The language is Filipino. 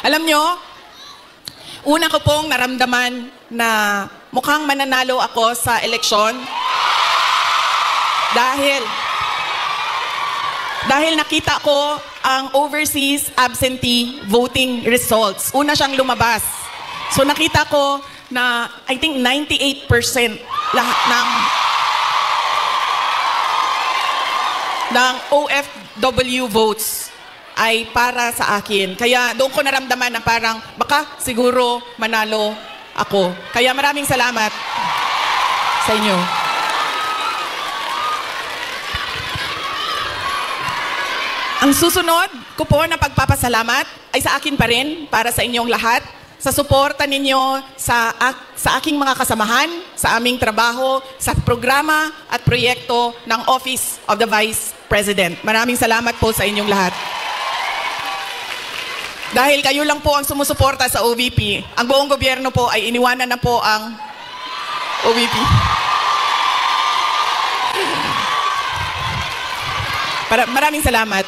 Alam nyo, una ko pong naramdaman na mukhang mananalo ako sa eleksyon dahil nakita ko ang overseas absentee voting results. Una siyang lumabas. So nakita ko na I think 98% lahat ng OFW votes ay para sa akin. Kaya doon ko naramdaman na parang baka siguro manalo ako. Kaya maraming salamat sa inyo. Ang susunod ko po na pagpapasalamat ay sa akin pa rin, para sa inyong lahat, sa suporta ninyo sa aking mga kasamahan, sa aming trabaho, sa programa at proyekto ng Office of the Vice President. Maraming salamat po sa inyong lahat. Dahil kayo lang po ang sumusuporta sa OVP, ang buong gobyerno po ay iniwanan na po ang OVP. Maraming salamat.